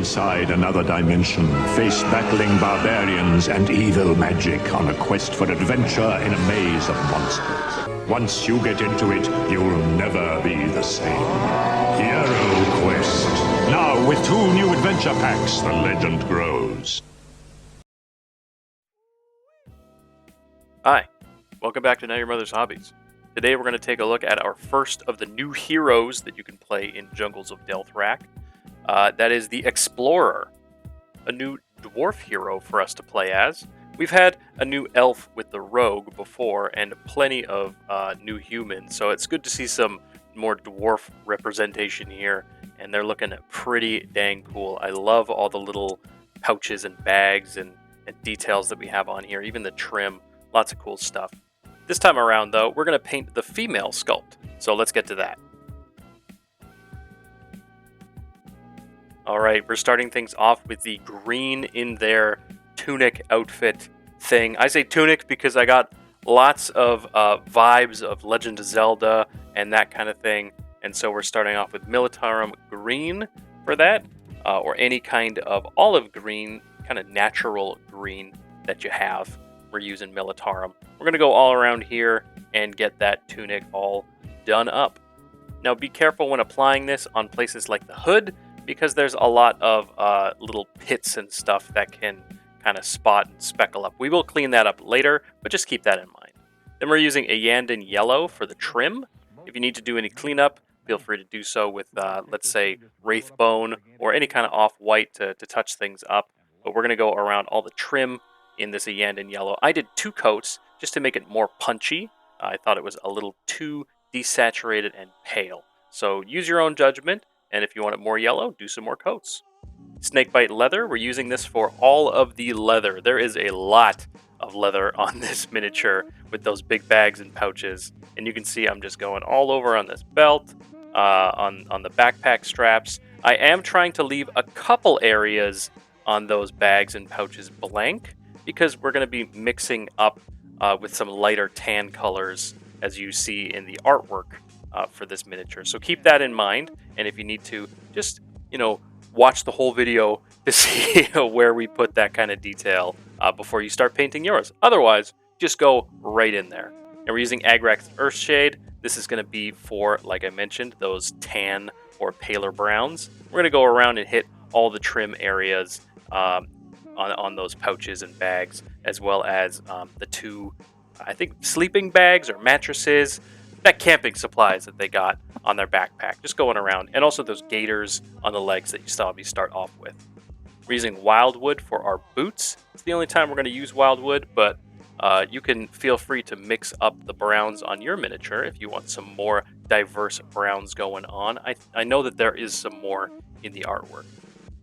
inside another dimension, face battling barbarians and evil magic on a quest for adventure in a maze of monsters. Once you get into it, you'll never be the same. Hero Quest. Now, with 2 new adventure packs, the legend grows. Hi, welcome back to Now Your Mother's Hobbies. Today we're going to take a look at our first of the new heroes that you can play in Jungles of Delthrak. That is the Explorer, a new dwarf hero for us to play as. We've had a new elf with the rogue before and plenty of new humans, so it's good to see some more dwarf representation here, and they're looking pretty dang cool. I love all the little pouches and bags and details that we have on here, even the trim, lots of cool stuff. This time around, though, we're going to paint the female sculpt, so let's get to that. Alright, we're starting things off with the green in their tunic outfit thing. I say tunic because I got lots of vibes of Legend of Zelda and that kind of thing, and so we're starting off with Militarum green for that, or any kind of olive green, kind of natural green that you have. We're using Militarum. We're going to go all around here and get that tunic all done up. Now be careful when applying this on places like the hood, because there's a lot of little pits and stuff that can kind of spot and speckle up. We will clean that up later, but just keep that in mind. Then we're using a Yandin yellow for the trim. If you need to do any cleanup, feel free to do so with, let's say, Wraithbone or any kind of off-white to touch things up. But we're going to go around all the trim in this Yandin yellow. I did 2 coats just to make it more punchy. I thought it was a little too desaturated and pale. So use your own judgment, and if you want it more yellow, do some more coats. Snakebite leather, we're using this for all of the leather. There is a lot of leather on this miniature with those big bags and pouches. And you can see I'm just going all over on this belt, on the backpack straps. I am trying to leave a couple areas on those bags and pouches blank, because we're going to be mixing up with some lighter tan colors, as you see in the artwork for this miniature. So keep that in mind, and if you need to, just, watch the whole video to see where we put that kind of detail before you start painting yours. Otherwise, just go right in there. And we're using Agrax Earthshade. This is going to be for, like I mentioned, those tan or paler browns. We're going to go around and hit all the trim areas on those pouches and bags, as well as the 2, I think, sleeping bags or mattresses, that camping supplies that they got on their backpack, just going around, and also those gaiters on the legs that you saw me start off with. We're using wildwood for our boots. It's the only time we're going to use wildwood, but you can feel free to mix up the browns on your miniature if you want some more diverse browns going on. I know that there is some more in the artwork.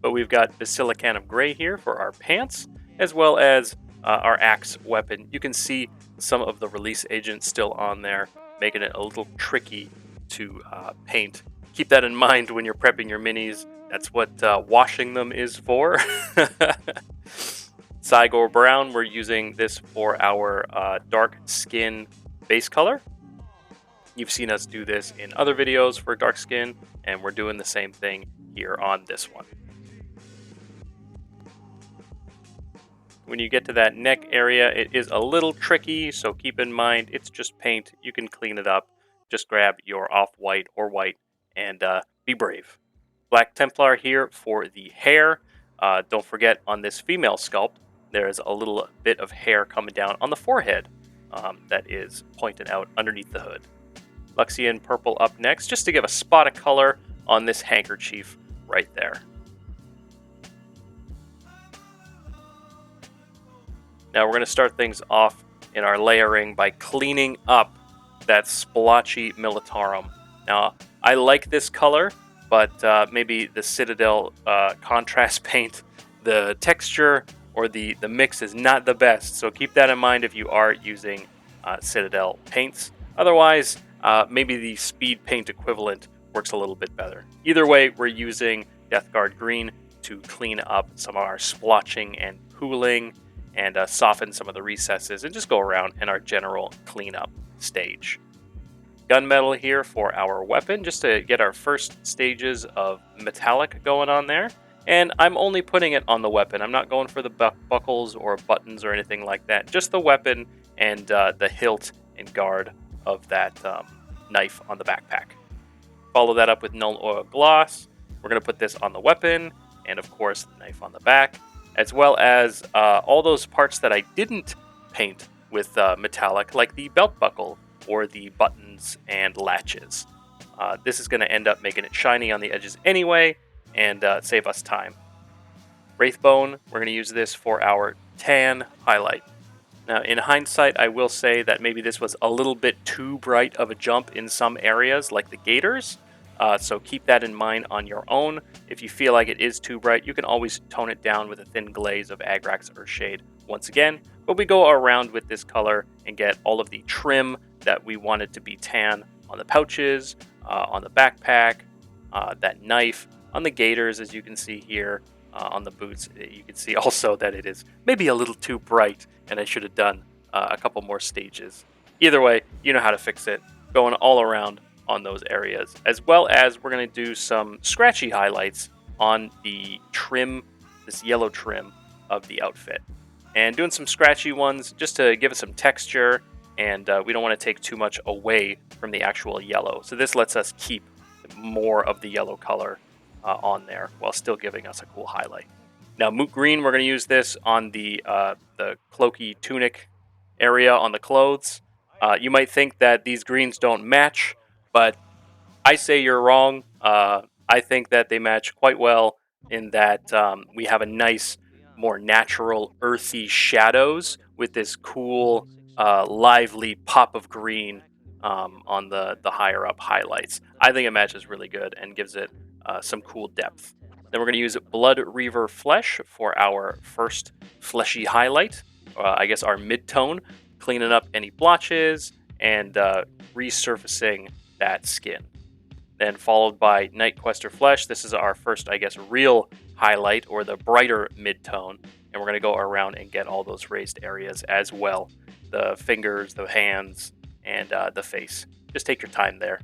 But we've got Basilicanum Gray here for our pants, as well as our axe weapon. You can see some of the release agent still on there, making it a little tricky to paint. Keep that in mind when you're prepping your minis. That's what washing them is for. Cygor Brown, we're using this for our dark skin base color. You've seen us do this in other videos for dark skin, and we're doing the same thing here on this one. When you get to that neck area, it is a little tricky, so keep in mind it's just paint. You can clean it up. Just grab your off-white or white and be brave. Black Templar here for the hair. Don't forget, on this female sculpt, there's a little bit of hair coming down on the forehead that is pointed out underneath the hood. Luxian Purple up next, just to give a spot of color on this handkerchief right there. Now we're going to start things off in our layering by cleaning up that splotchy Militarum. Now, I like this color, but maybe the Citadel contrast paint, the texture or the mix is not the best, so keep that in mind if you are using Citadel paints. Otherwise, maybe the speed paint equivalent works a little bit better. Either way, we're using Deathguard Green to clean up some of our splotching and pooling, and soften some of the recesses, and just go around in our general cleanup stage. Gunmetal here for our weapon, just to get our first stages of metallic going on there. And I'm only putting it on the weapon. I'm not going for the buckles or buttons or anything like that. Just the weapon and the hilt and guard of that knife on the backpack. Follow that up with null oil gloss. We're going to put this on the weapon and, of course, the knife on the back, as well as all those parts that I didn't paint with metallic, like the belt buckle or the buttons and latches. This is going to end up making it shiny on the edges anyway and save us time. Wraithbone, we're going to use this for our tan highlight. Now, in hindsight, I will say that maybe this was a little bit too bright of a jump in some areas, like the gators. So keep that in mind on your own. If you feel like it is too bright, you can always tone it down with a thin glaze of Agrax Earthshade once again. But we go around with this color and get all of the trim that we wanted to be tan on the pouches, on the backpack, that knife, on the gators, as you can see here, on the boots. You can see also that it is maybe a little too bright, and I should have done a couple more stages. Either way, you know how to fix it. Going all around on those areas, as well as we're going to do some scratchy highlights on the trim, this yellow trim of the outfit. And doing some scratchy ones just to give it some texture, and we don't want to take too much away from the actual yellow. So this lets us keep more of the yellow color on there while still giving us a cool highlight. Now, moot green, we're going to use this on the cloaky tunic area on the clothes. You might think that these greens don't match, but I say you're wrong. I think that they match quite well in that we have a nice, more natural, earthy shadows with this cool, lively pop of green on the higher up highlights. I think it matches really good and gives it some cool depth. Then we're going to use Blood Reaver Flesh for our first fleshy highlight. I guess our mid-tone, cleaning up any blotches and resurfacing that skin. Then followed by Night Quester Flesh. This is our first, I guess, real highlight or the brighter mid-tone. And we're going to go around and get all those raised areas as well. The fingers, the hands, and the face. Just take your time there.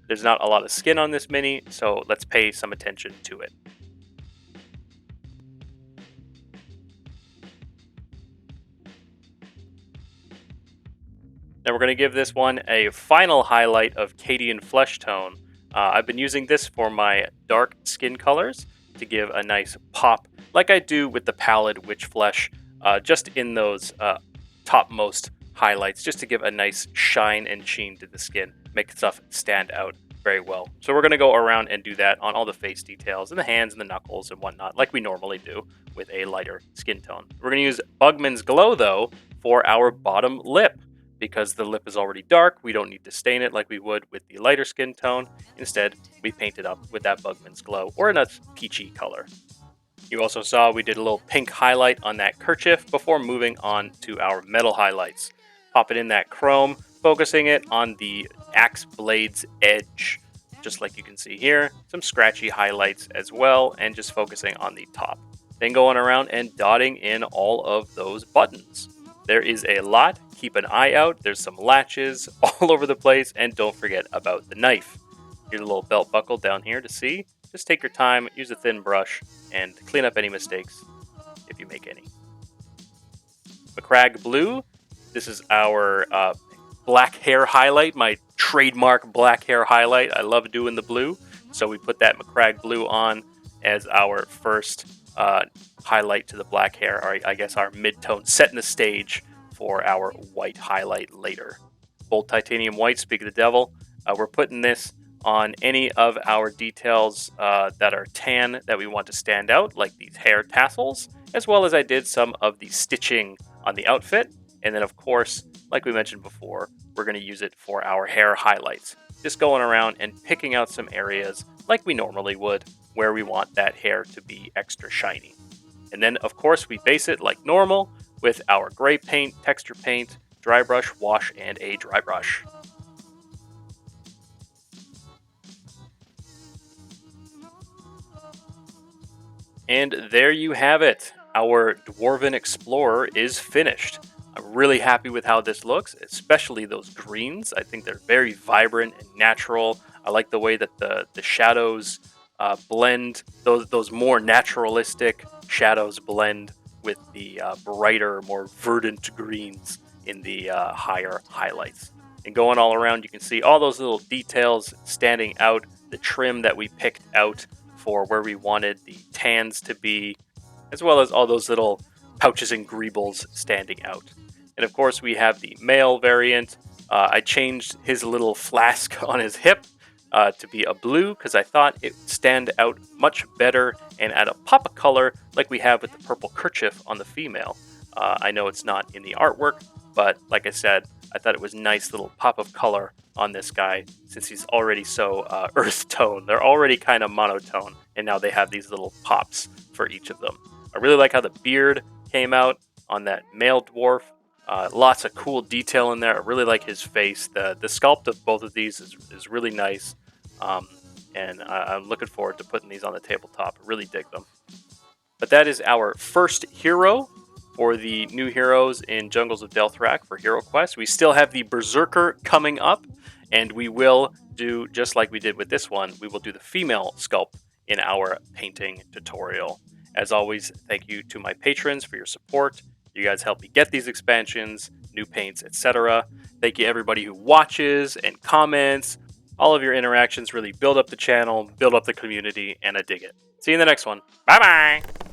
There's not a lot of skin on this mini, so let's pay some attention to it. Now we're going to give this one a final highlight of Cadian Flesh Tone. I've been using this for my dark skin colors to give a nice pop, like I do with the Pallid Witch Flesh, just in those topmost highlights, just to give a nice shine and sheen to the skin, make stuff stand out very well. So we're going to go around and do that on all the face details and the hands and the knuckles and whatnot, like we normally do with a lighter skin tone. We're going to use Bugman's Glow, though, for our bottom lip. Because the lip is already dark, we don't need to stain it like we would with the lighter skin tone. Instead, we paint it up with that Bugman's Glow, or in a peachy color. You also saw we did a little pink highlight on that kerchief before moving on to our metal highlights. Pop it in that chrome, focusing it on the axe blade's edge, just like you can see here. Some scratchy highlights as well, and just focusing on the top. Then going around and dotting in all of those buttons. There is a lot. Keep an eye out. There's some latches all over the place, and don't forget about the knife. Here's a little belt buckle down here to see. Just take your time, use a thin brush, and clean up any mistakes if you make any. Macragge Blue. This is our black hair highlight, my trademark black hair highlight. I love doing the blue, so we put that Macragge Blue on as our first highlight to the black hair, or I guess our mid-tone, setting the stage for our white highlight later. Bold Titanium White, speak of the devil. We're putting this on any of our details that are tan that we want to stand out, like these hair tassels, as well as I did some of the stitching on the outfit. And then, of course, like we mentioned before, we're going to use it for our hair highlights. Just going around and picking out some areas like we normally would, where we want that hair to be extra shiny. And then, of course, we base it like normal with our gray paint, texture paint, dry brush, wash, and a dry brush. And there you have it. Our Dwarven Explorer is finished. I'm really happy with how this looks, especially those greens. I think they're very vibrant and natural. I like the way that the shadows blend those more naturalistic shadows blend with the brighter, more verdant greens in the higher highlights. And going all around, you can see all those little details standing out, the trim that we picked out for where we wanted the tans to be, as well as all those little pouches and greebles standing out. And of course, we have the male variant. I changed his little flask on his hip to be a blue because I thought it would stand out much better and add a pop of color like we have with the purple kerchief on the female. I know it's not in the artwork, but like I said, I thought it was nice little pop of color on this guy since he's already so earth tone. They're already kind of monotone, and now they have these little pops for each of them. I really like how the beard came out on that male dwarf. Lots of cool detail in there. I really like his face. The sculpt of both of these is really nice. And I'm looking forward to putting these on the tabletop. I really dig them. But that is our first hero for the new heroes in Jungles of Delthrak for Hero Quest. We still have the Berserker coming up, and we will do, just like we did with this one, we will do the female sculpt in our painting tutorial. As always, thank you to my patrons for your support. You guys help me get these expansions, new paints, etc. Thank you everybody who watches and comments. All of your interactions really build up the channel, build up the community, and I dig it. See you in the next one. Bye-bye!